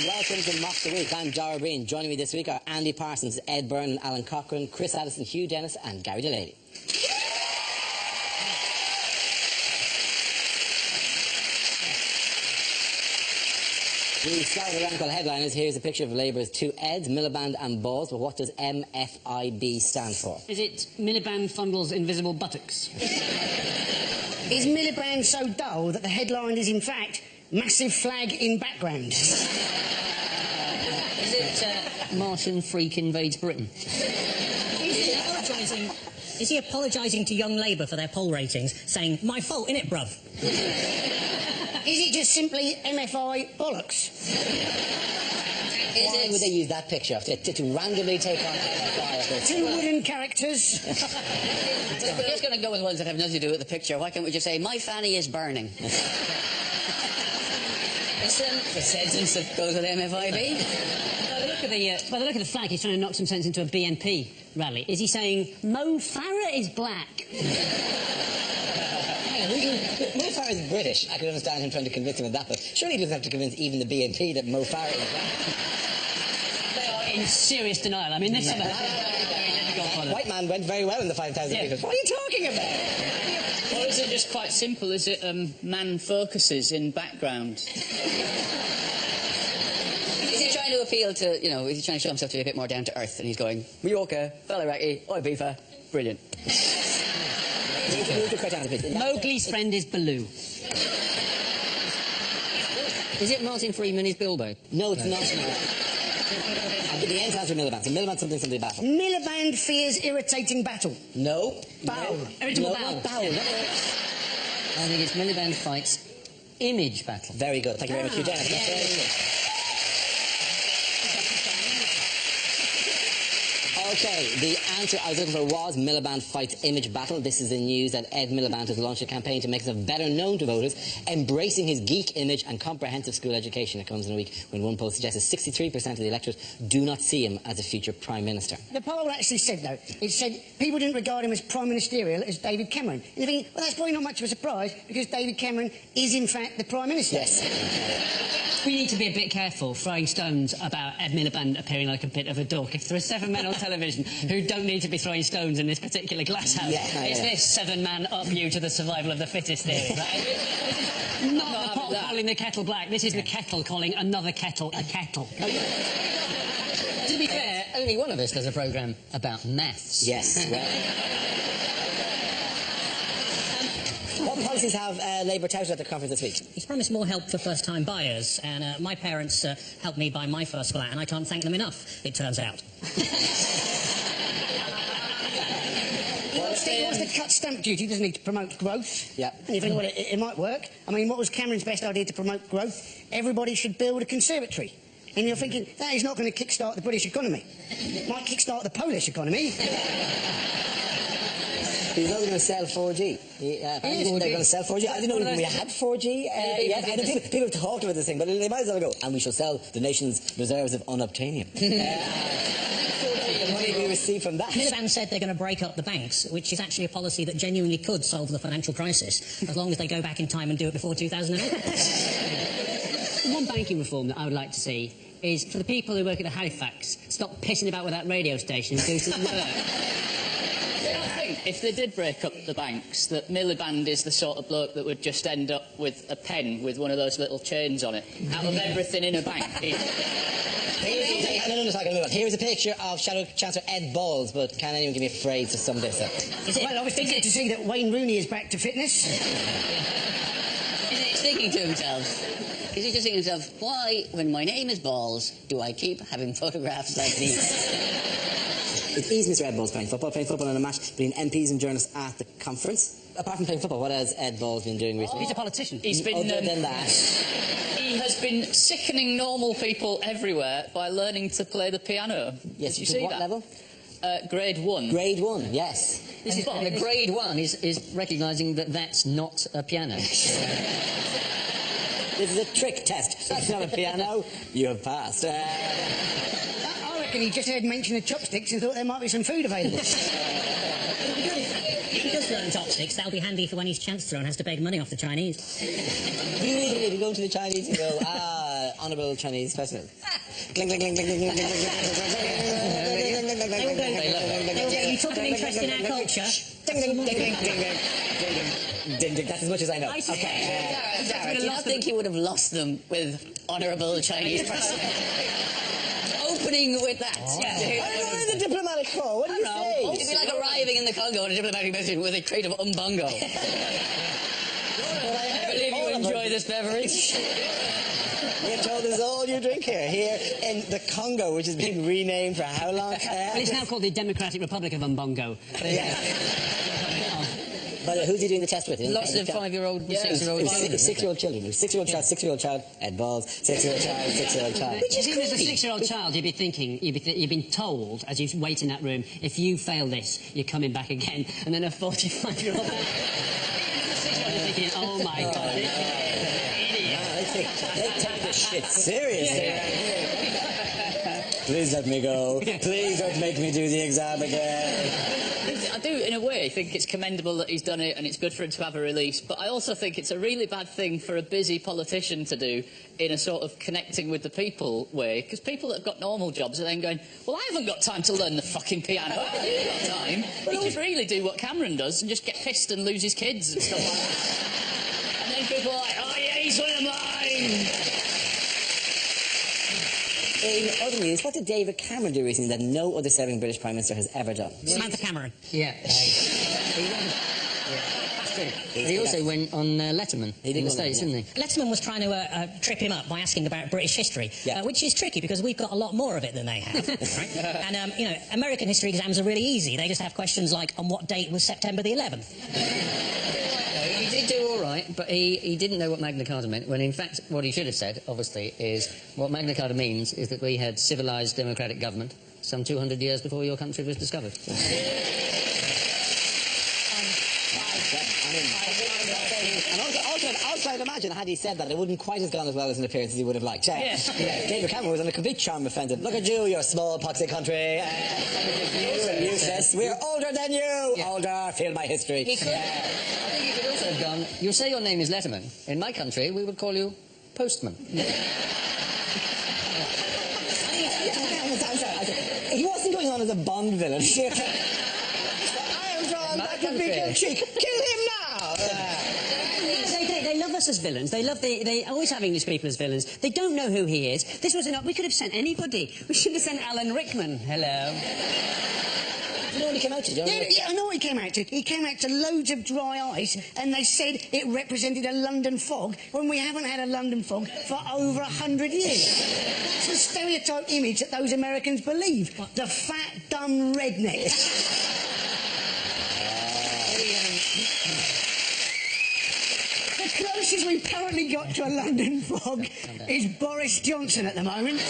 Welcome to Mock the Week. I'm Dara Breen. Joining me this week are Andy Parsons, Ed Byrne, Alan Cochrane, Chris Addison, Hugh Dennis and Gary Delaney. We start with a round called Headliners. Here's a picture of Labour's two Eds, Miliband and Balls. But what does MFIB stand for? Is it Miliband Fundle's Invisible Buttocks? Is Miliband so dull that the headline is in fact Massive Flag in Background? Is it Martian Freak Invades Britain? Is he apologising to Young Labour for their poll ratings, saying, my fault, innit, bruv? Is it just simply MFI bollocks? Why would they use that picture to randomly take on MFI? Two wooden characters. We're just going to go with ones that have nothing to do with the picture. Why can't we just say, my fanny is burning? It's a sentence that goes with MFIB. By the look of the flag, he's trying to knock some sense into a BNP rally. Is he saying, Mo Farah is black? Mo Farah is British. I can understand him trying to convince him of that, but surely he doesn't have to convince even the BNP that Mo Farah is black. They are in serious denial. I mean, this is very difficult for them. White man went very well in the 5,000 people. What are you talking about? Or is it just quite simple? Is it man focuses in background? Is he trying to appeal to, is he trying to show himself to be a bit more down to earth? And he's going, Mallorca, Ballarat, Oi Beaver, brilliant. Mowgli's friend is Baloo. Is it Martin Freeman is Bilbo? No, it's not. The end answer Miliband. So Miliband something battle. Miliband fears irritating battle. No. Bowel. Irritable bowel. Bowel. I think it's Miliband fights image battle. Very good. Thank you very much, Hugh Dennis. Okay, the answer I was looking for was Miliband fights image battle. This is the news that Ed Miliband has launched a campaign to make himself better known to voters, embracing his geek image and comprehensive school education. It comes in a week when one poll suggests that 63% of the electorate do not see him as a future Prime Minister. The poll actually said, though, it said people didn't regard him as Prime Ministerial as David Cameron. And you think, well, that's probably not much of a surprise, because David Cameron is, in fact, the Prime Minister. Yes. We need to be a bit careful throwing stones about Ed Miliband appearing like a bit of a dork. If there are 7 men on television who don't need to be throwing stones in this particular glass house, it's this 7-man up you to the survival of the fittest theory, right? This is not the pot calling the kettle black. This is the kettle calling another kettle a kettle. To be fair, only one of us does a programme about maths. Yes. What policies have Labour touted at the conference this week? He's promised more help for first-time buyers, and my parents helped me buy my first flat, and I can't thank them enough, it turns out. He wants to cut stamp duty, doesn't he, to promote growth? Yeah. And you think, well, it might work. I mean, what was Cameron's best idea to promote growth? Everybody should build a conservatory. And you're thinking, that is not going to kick-start the British economy. It might kick-start the Polish economy. He's not going to sell 4G. They're going to sell 4G. I didn't know we had 4G yet. People have talked about this thing, but they might as well go. And we shall sell the nation's reserves of unobtainium. The money we receive from that. Miliband said they're going to break up the banks, which is actually a policy that genuinely could solve the financial crisis, as long as they go back in time and do it before 2008. One banking reform that I would like to see is for the people who work at the Halifax, stop pissing about with that radio station and do some work. If they did break up the banks, that Miliband is the sort of bloke that would just end up with a pen with one of those little chains on it, out of everything in a bank. Here's a picture of Shadow Chancellor Ed Balls, but can anyone give me a phrase to sum this up? Well, I was thinking to see that Wayne Rooney is back to fitness. Is he thinking to himself? Is he just thinking to himself, why, when my name is Balls, do I keep having photographs like these? It is Mr. Ed Balls playing football in a match between MPs and journalists at the conference. Apart from playing football, what has Ed Balls been doing recently? He's a politician. He's been... Other than that... He has been been sickening normal people everywhere by learning to play the piano. Yes, Did you see what that? level? Grade 1. Grade 1, yes. This is, and the grade 1 is recognising that that's not a piano. This is a trick test. That's not a piano. You have passed. I reckon he just heard mention of chopsticks and thought there might be some food available. If he does learn chopsticks, that'll be handy for when he's Chancellor and has to beg money off the Chinese. Do you really believe you go to the Chinese and go, honourable Chinese president? Cling, cling, cling, cling, cling, cling, cling, cling, They will go, you took an interest in our culture. That's as much as I know. Okay. Darren, do you not think you would have lost them with honourable Chinese president? Opening with that. I don't know the diplomatic corps. What do you say? It'd be like arriving in the Congo on a diplomatic mission with a crate of umbongo. I believe you enjoy this beverage. We're told this is all you drink here. Here in the Congo, which has been renamed for how long? Well, it's now called the Democratic Republic of Umbongo. But who's he doing the test with? Lots of 5-year-old, 6-year-old children. 6-year-old children. 6-year-old child, Ed Balls. 6-year-old child, 6-year-old child. Which is as a 6-year-old child, you'd be thinking, you've been told, as you wait in that room, if you fail this, you're coming back again. And then a 45-year-old man... 6-year-old is thinking, oh my God, this is They take this shit seriously. Please let me go. Please don't make me do the exam again. I do, in a way, think it's commendable that he's done it and it's good for him to have a release, but I also think it's a really bad thing for a busy politician to do in a sort of connecting with the people way, because people that have got normal jobs are then going, well, I haven't got time to learn the fucking piano. How have you got time? He could really do what Cameron does and just get pissed and lose his kids and stuff like that. And then people are like, oh yeah, he's one of mine. In other news, what did David Cameron do recently that no other serving British Prime Minister has ever done? Samantha Cameron. Yeah. He also went on Letterman in the States, didn't he? Letterman was trying to trip him up by asking about British history, which is tricky because we've got a lot more of it than they have. Right? And, you know, American history exams are really easy. They just have questions like, on what date was September the 11th? He did do all right, but he didn't know what Magna Carta meant, when in fact what he should have said, obviously, is what Magna Carta means is that we had civilised democratic government some 200 years before your country was discovered. Also, I'd imagine, had he said that, it wouldn't quite have gone as well as an appearance as he would have liked. David Cameron was on a complete charm offensive. Look at you, your small, poxy country. Useless. We're older than you. Older. Feel my history. He could. I think he could also have gone, you say your name is Letterman. In my country, we would call you Postman. He wasn't going on as a Bond villain. I am drawn back a big cheek. Kill him now. They love us as villains. They always have English people as villains. They don't know who he is. This was we could have sent anybody. We should have sent Alan Rickman. Hello. You know what he came out to, John? Yeah, I know what he came out to. He came out to loads of dry ice, and they said it represented a London fog, when we haven't had a London fog for over 100 years. That's the stereotype image that those Americans believe. The fat, dumb redneck. The closest we've currently got to a London fog is Boris Johnson at the moment.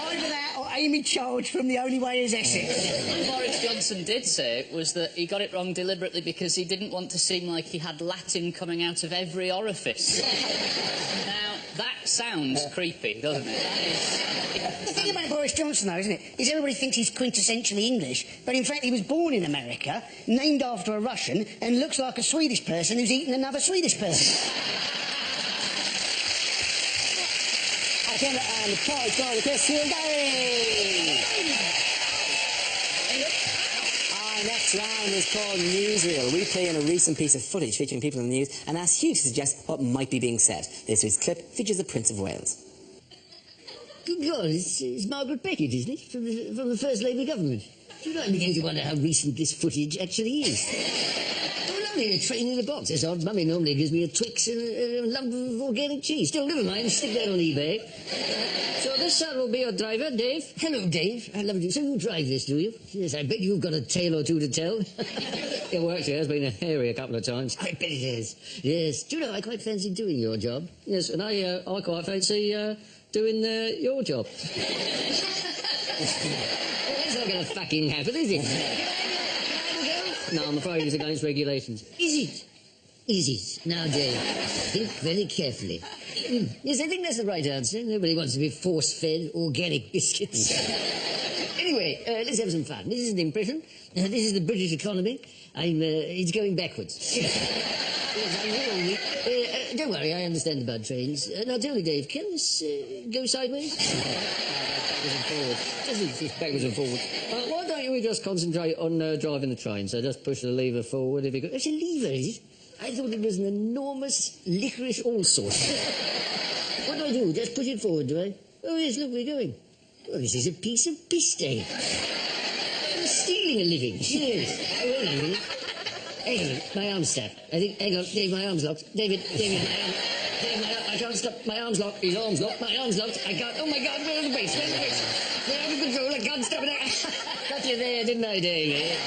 Either that or Amy Childs from The Only Way is Essex. What Boris Johnson did say was that he got it wrong deliberately because he didn't want to seem like he had Latin coming out of every orifice. Now, that sounds creepy, doesn't it? The thing about Boris Johnson, though, isn't it, is everybody thinks he's quintessentially English, but in fact he was born in America, named after a Russian, and looks like a Swedish person who's eaten another Swedish person. Agenda and Paul Gary, Chris Gary. Our next round is called Newsreel. We play in a recent piece of footage featuring people in the news and ask you to suggest what might be being said. This week's clip features the Prince of Wales. Good God, it's Margaret Beckett, isn't it? From the First Labour government. Do you know, I'm beginning to wonder how recent this footage actually is. Oh, only a train in a box. That's odd. Mummy normally gives me a Twix and a lump of organic cheese. Still, never mind. Stick that on eBay. So this son will be your driver, Dave. Hello, Dave. I love you. So you drive this, do you? Yes, I bet you've got a tale or two to tell. Yeah, well, actually, it has been hairy a couple of times. I bet it has. Yes. Do you know, I quite fancy doing your job. Yes, and I quite fancy doing your job. Well, it's not going to fucking happen, is it? No, I'm afraid it's against regulations. Is it? Is it? Now, Dave, think very carefully. Yes, I think that's the right answer. Nobody wants to be force-fed organic biscuits. Anyway, let's have some fun. This is an impression. This is the British economy. It's going backwards. Don't worry, I understand about trains. Now, tell me, Dave, can this go sideways? Backwards and forwards. Just backwards and forwards. Why don't you just concentrate on driving the train? So just push the lever forward if you could. It's a lever, is it? I thought it was an enormous licorice allsort. What do I do? Just push it forward, do I? Oh, yes, look, we're going. Well, this is a piece of piss day. I'm stealing a living. Yes. Oh, wait a minute. Hang on, my arm's stuck. I think, hang on, Dave, my arm's locked. David, my arm. Dave, I can't stop. My arm's locked. His arm's locked. My arm's locked. I can't. Oh, my God, where's the base? Where's the base? They're out of control. I can't stop it. Got you there, didn't I, Dave?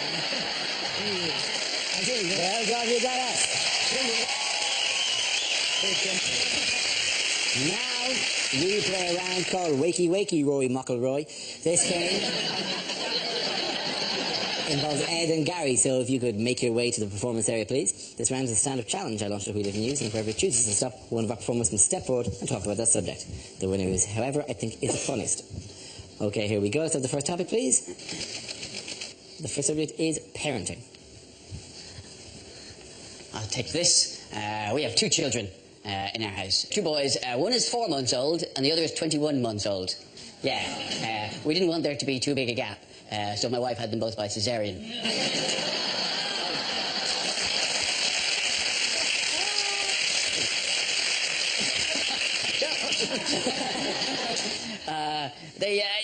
I did. Well, God, you got us. Now we play a round called Wakey Wakey, Rory McIlroy. This game involves Ed and Gary, so if you could make your way to the performance area, please. This round is a stand-up challenge I launched at We Live News, and whoever chooses to stop, one of our performers must step forward and talk about that subject. The winner is, however, I think is the funniest. Okay, here we go. Let's have the first topic, please. The first subject is parenting. I'll take this. We have 2 children in our house. 2 boys. One is 4 months old and the other is 21 months old. Yeah. We didn't want there to be too big a gap, so my wife had them both by cesarean.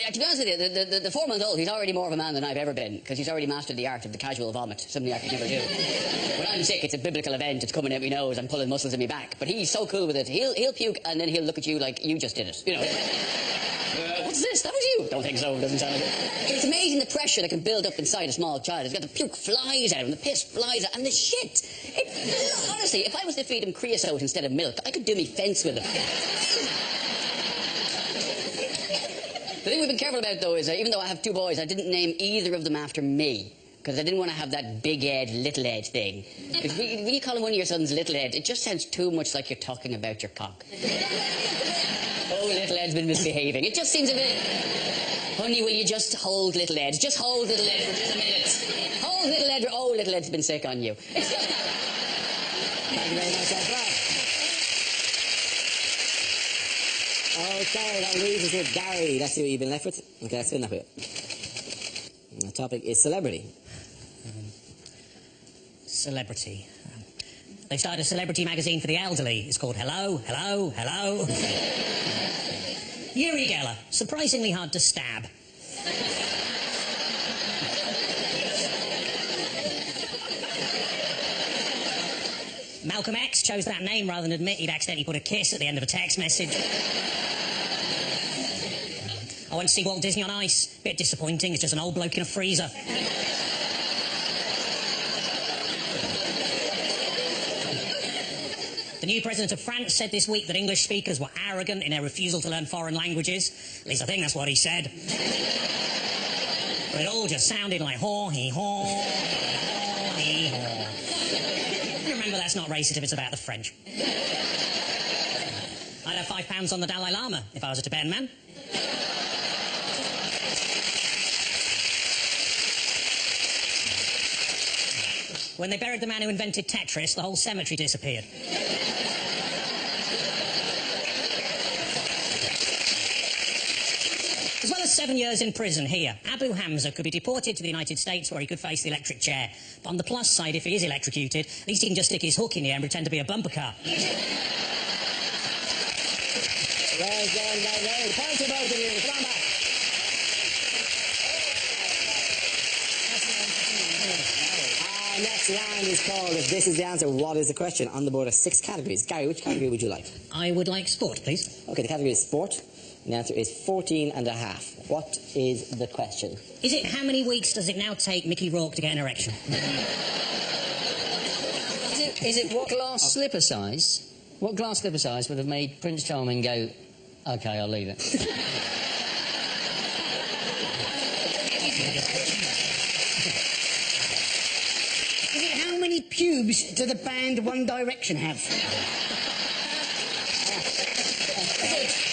To be honest with you, the 4-month-old, he's already more of a man than I've ever been, because he's already mastered the art of the casual vomit, something I could never do. When I'm sick, it's a biblical event, it's coming out my nose, I'm pulling muscles in my back, but he's so cool with it. He'll puke, and then he'll look at you like you just did it, you know. What's this? That was you? Don't think so, doesn't sound like it. It's amazing the pressure that can build up inside a small child. He's got the puke flies out, and the piss flies out, and the shit. Honestly, if I was to feed him creosote instead of milk, I could do me fence with him. The thing we've been careful about, though, is even though I have 2 boys, I didn't name either of them after me, because I didn't want to have that big Ed, little Ed thing. Because when you call one of your sons Little Ed, it just sounds too much like you're talking about your cock. Oh, Little Ed's been misbehaving. It just seems a bit... Honey, will you just hold Little Ed? Just hold Little Ed for just a minute. Hold Little Ed. Oh, Little Ed's been sick on you. Thank you very much, that's right. Okay, that leaves us with Gary. Let's see what you've been left with. Okay, let's spin that bit. The topic is celebrity. Celebrity. They've started a celebrity magazine for the elderly. It's called Hello, Hello, Hello. Uri Geller, surprisingly hard to stab. Malcolm X chose that name rather than admit he'd accidentally put a kiss at the end of a text message. I went to see Walt Disney on Ice. Bit disappointing, it's just an old bloke in a freezer. The new president of France said this week that English speakers were arrogant in their refusal to learn foreign languages. At least I think that's what he said. But it all just sounded like haw-hee-haw, haw-hee-haw. Remember, that's not racist if it's about the French. I'd have £5 on the Dalai Lama if I was a Tibetan man. When they buried the man who invented Tetris, the whole cemetery disappeared. As well as 7 years in prison here, Abu Hamza could be deported to the United States where he could face the electric chair. But on the plus side, if he is electrocuted, at least he can just stick his hook in the air and pretend to be a bumper car. Well done, Gary. Point to both of you. Come on back. Next Next round is called If This Is the Answer, What Is the Question? On the board are 6 categories. Gary, which category would you like? I would like sport, please. Okay, the category is sport. And the answer is 14 and a half. What is the question? Is it how many weeks does it now take Mickey Rourke to get an erection? Is it what glass slipper size? What glass slipper size would have made Prince Charming go, OK, I'll leave it? Is it how many pubes do the band One Direction have?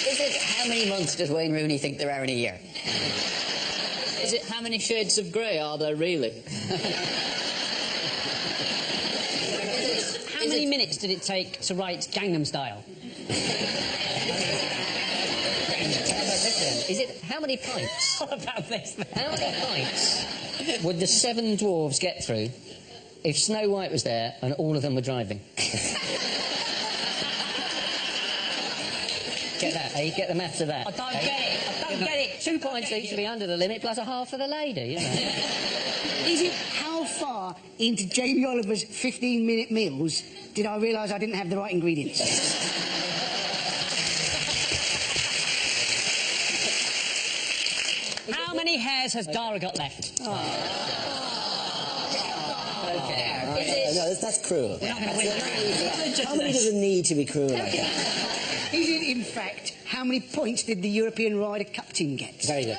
Is it how many months does Wayne Rooney think there are in a year? Is it how many shades of grey are there really? How many minutes did it take to write Gangnam Style? Is it how many pints? What about this? How many pints would the 7 dwarves get through if Snow White was there and all of them were driving? Get that, eh? Get the maths of that. I don't get it. I don't get it. 2 pints each to be under the limit, plus a half for the lady, you know. Is it how far into Jamie Oliver's 15-minute meals did I realise I didn't have the right ingredients? How many hairs has Dara got left? No, that's cruel. How many does it need to be cruel like that? Is it, in fact, how many points did the European Ryder Cup team get? Very good.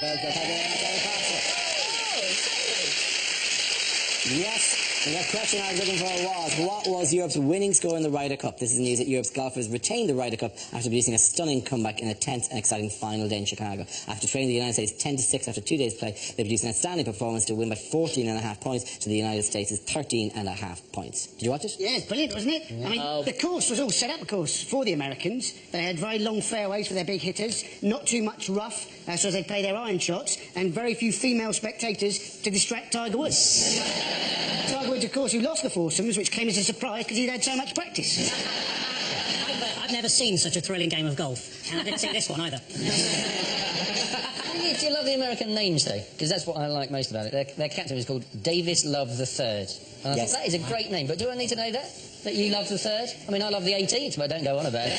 Yes, and the question I was looking for was, what was Europe's winning score in the Ryder Cup? This is news that Europe's golfers retained the Ryder Cup after producing a stunning comeback in a tense and exciting final day in Chicago. After trailing the United States 10-6 after 2 days' play, they produced an outstanding performance to win by 14.5 points to the United States' 13.5 points. Did you watch it? Yeah, it's brilliant, wasn't it? I mean, the course was all set up, of course, for the Americans. They had very long fairways for their big hitters, not too much rough, so as they play their iron shots, and very few female spectators to distract Tiger Woods. Tiger Woods, of course, who lost the foursomes, which came as a surprise because he'd had so much practice. I've never seen such a thrilling game of golf, and I didn't see this one either. Do you love the American names, though? Because that's what I like most about it. Their captain is called Davis Love III. And I think that is a great name, but do I need to know that? That you love the third? I mean, I love the 18th, but don't go on about it.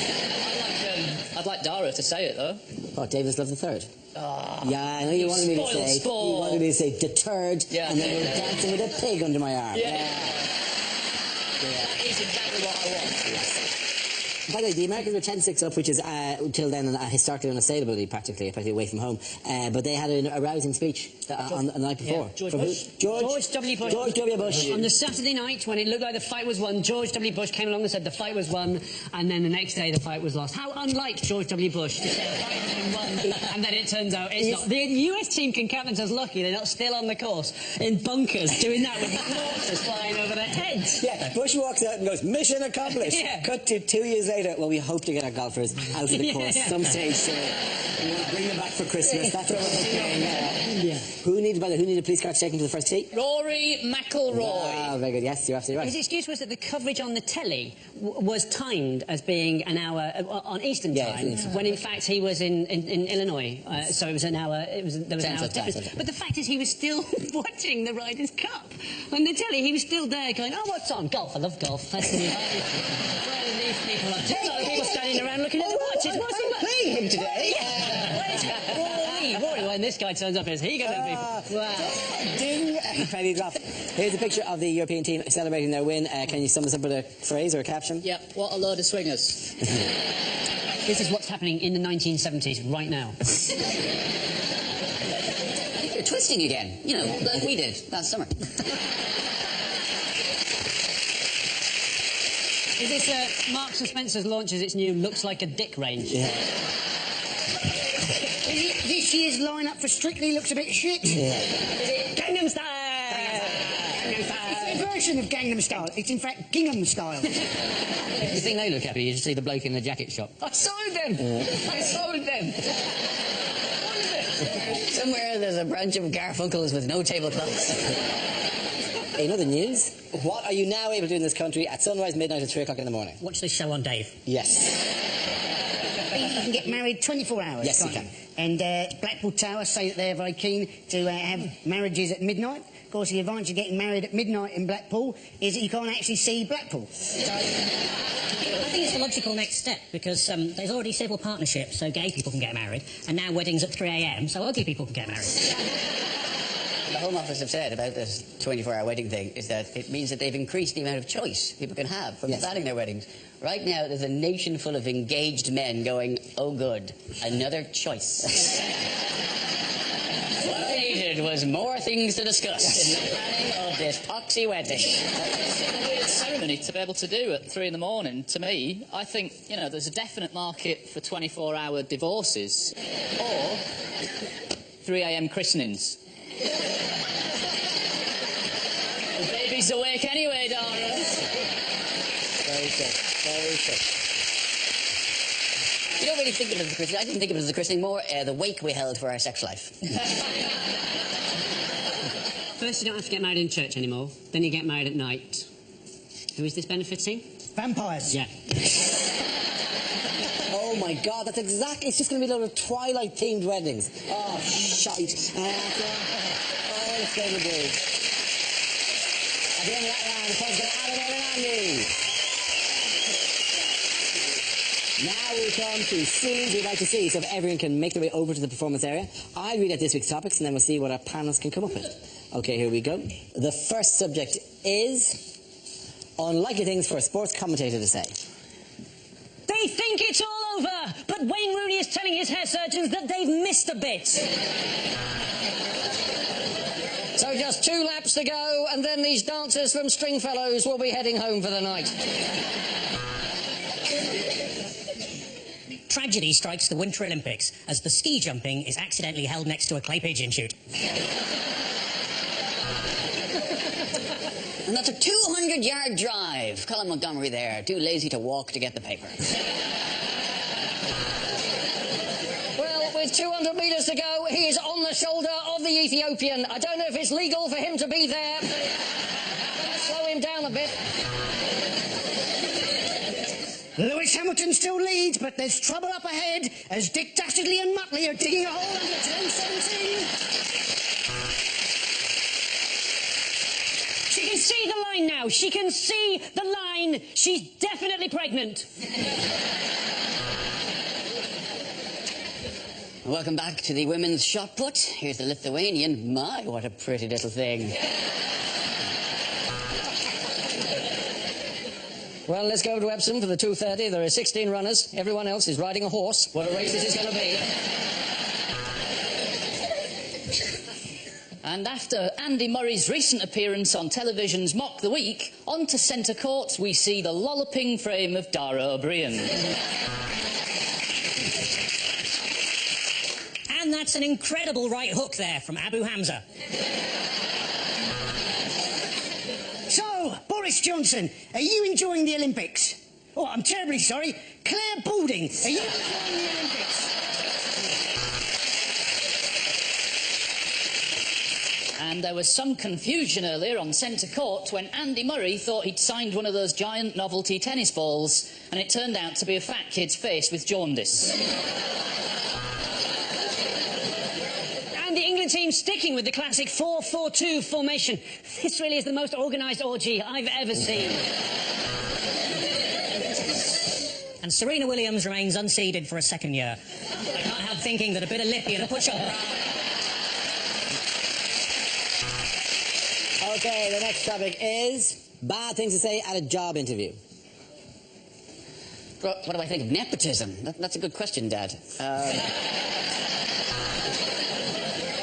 I'd like Dara to say it, though. Oh, Davis Love III. Oh, Yeah, I know you wanted me to say. sport. You wanted me to say deterred, Yeah. and then we're dancing with a pig under my arm. Yeah. It's exactly what I want. By the way, the Americans were 10-6 up, which is till then historically unassailable, practically away from home. But they had a rousing speech on the night before. George From who? Bush. George W. Bush. George W. Bush. On the Saturday night, when it looked like the fight was won, George W. Bush came along and said the fight was won, and then the next day the fight was lost. How unlike George W. Bush to say the fight has been won, and then it turns out it's not. The US team can count themselves lucky they're not still on the course in bunkers doing that with mortars flying over their heads. Yeah, Bush walks out and goes, mission accomplished. Yeah. Cut to 2 years later. Well, we hope to get our golfers out of the course some stage soon. We want to bring them back for Christmas. That's what we're hoping. Who needed a police car to take him to the first tee? Rory McIlroy. Ah, very good. Yes, you're absolutely right. His excuse was that the coverage on the telly was timed as being an hour on Eastern time, when in fact he was in Illinois. So it was an hour. There was an hour's difference. But the fact is, he was still watching the Ryder's Cup on the telly. He was still there, going, "Oh, what's on? Golf. I love golf. That's the Where are these people up to? People standing around looking at the watches. What's he playing him today? Rory, when this guy turns up, is he going to be? Wow. Ding! Penny drop. Here's a picture of the European team celebrating their win. Can you sum this up with a phrase or a caption? Yep, what a load of swingers. This is what's happening in the 1970s right now. You're twisting again, you know, like we did last summer. Is this Marks and Spencer's launches its new looks like a dick range? Yeah. This year's lineup for Strictly looks a bit shit. Gangnam Style! It's a version of Gangnam Style. It's in fact Gingham Style. You think they look happy? You should see the bloke in the jacket shop. I sold them! I sold them! Somewhere there's a branch of Garfunkels with no tablecloths. In other news, what are you now able to do in this country at sunrise, midnight and 3 o'clock in the morning? Watch this show on Dave. Yes. can get married 24 hours. Yes, can't you can. And Blackpool Tower say that they're very keen to have marriages at midnight. Of course, the advantage of getting married at midnight in Blackpool is that you can't actually see Blackpool. So, I think it's the logical next step, because there's already civil partnerships, so gay people can get married, and now weddings at 3 a.m, so ugly people can get married. The Home Office have said about this 24-hour wedding thing is that it means that they've increased the amount of choice people can have from planning their weddings. Right now, there's a nation full of engaged men going, oh good, another choice. What I needed was more things to discuss in the planning of this poxy wedding. It's a weird ceremony to be able to do at 3 in the morning. To me, I think, you know, there's a definite market for 24-hour divorces or 3 a.m. christenings. The baby's awake anyway, Dara. Very good. Very good. You don't really think of it as a christening. I didn't think of it as a christening, more the wake we held for our sex life. First, you don't have to get married in church anymore. Then you get married at night. Who is this benefiting? vampires. Yeah. Oh my God, that's exactly. It's just going to be a load of Twilight-themed weddings. Oh, shite. Oh, it's going to be. At the end of that round, the pub's going to Abigail and Andy. Now we come to scenes we'd like to see, so if everyone can make their way over to the performance area. I'll read out this week's topics, and then we'll see what our panelists can come up with. Okay, here we go. The first subject is unlikely things for a sports commentator to say. They think it's all over, but Wayne Rooney is telling his hair surgeons that they've missed a bit. So just 2 laps to go, and then these dancers from Stringfellows will be heading home for the night. Tragedy strikes the Winter Olympics as the ski jumping is accidentally held next to a clay pigeon shoot. And that's a 200-yard drive. Colin Montgomery there, too lazy to walk to get the paper. Well, with 200 metres to go, he is on the shoulder of the Ethiopian. I don't know if it's legal for him to be there. Let's slow him down a bit. Lewis Hamilton still leads, but there's trouble up ahead as Dick Dastardly and Muttley are digging a hole under turn 17. She can see the line now. She can see the line. She's definitely pregnant. Welcome back to the women's shot put. Here's the Lithuanian. My, what a pretty little thing. Well, let's go to Epsom for the 2:30. There are 16 runners. Everyone else is riding a horse. What a race this is going to be. And after Andy Murray's recent appearance on television's Mock the Week, on to centre court we see the lolloping frame of Dara O'Brien. And that's an incredible right hook there from Abu Hamza. So, Boris Johnson, are you enjoying the Olympics? Oh, I'm terribly sorry. Claire Balding, are you enjoying the Olympics? And there was some confusion earlier on centre court when Andy Murray thought he'd signed one of those giant novelty tennis balls, and it turned out to be a fat kid's face with jaundice. And the England team sticking with the classic 4-4-2 formation. This really is the most organised orgy I've ever seen. And Serena Williams remains unseeded for a second year. I can't help thinking that a bit of lippy and a push-up bra... Okay, the next topic is bad things to say at a job interview. What do I think of nepotism? That's a good question, Dad.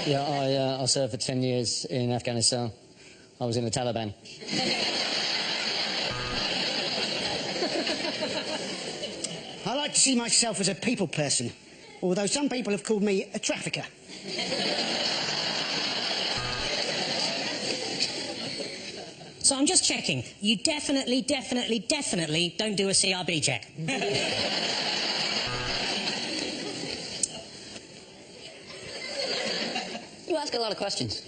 Yeah, I served for 10 years in Afghanistan. I was in the Taliban. I like to see myself as a people person, although some people have called me a trafficker. So I'm just checking. You definitely don't do a CRB check. You ask a lot of questions.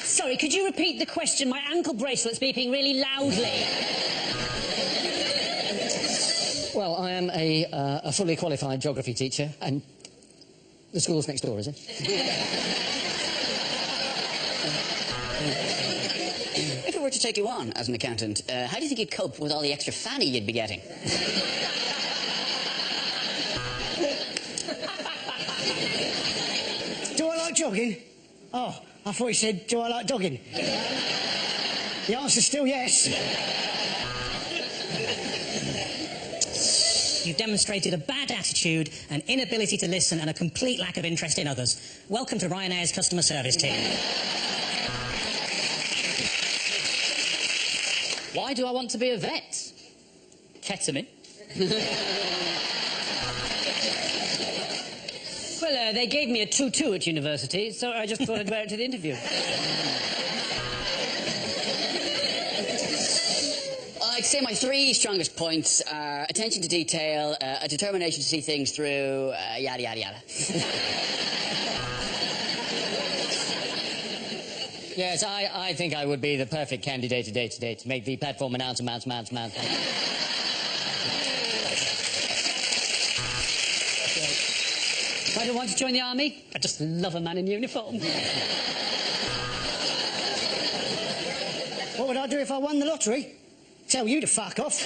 Sorry, could you repeat the question? My ankle bracelet's beeping really loudly. am a fully qualified geography teacher, and the school's next door, is it? If it were to take you on as an accountant, how do you think you'd cope with all the extra fanny you'd be getting? Do I like jogging? Oh, I thought you said, do I like dogging? The answer's still yes. You've demonstrated a bad attitude, an inability to listen, and a complete lack of interest in others. Welcome to Ryanair's customer service team. Why do I want to be a vet? Ketamine. Well, they gave me a 2-2 at university, so I just thought I'd wear it to the interview. I'd say my 3 strongest points are attention to detail, a determination to see things through, yada, yada, yada. Yes, I think I would be the perfect candidate today to make the platform announcement. Why do you want to join the army? I just love a man in uniform. What would I do if I won the lottery? Tell you to fuck off.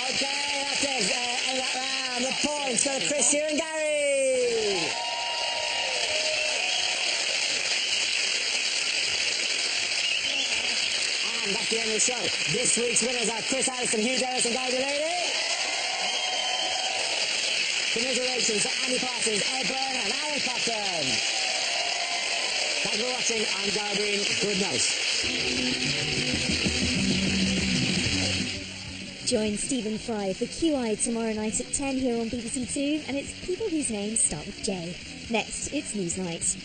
Okay, that's it. End that round. The points go to Chris, Hugh and Gary. And that's the end of the show. This week's winners are Chris Allison, Hugh Jarvis and Gary Delaney. Commiserations to Andy Parsons, Ed Byrne and Alan Cotton. Thanks for watching. I'm Gary Breen. Good night. Join Stephen Fry for QI tomorrow night at 10 here on BBC Two, and it's people whose names start with J. Next, it's Newsnight.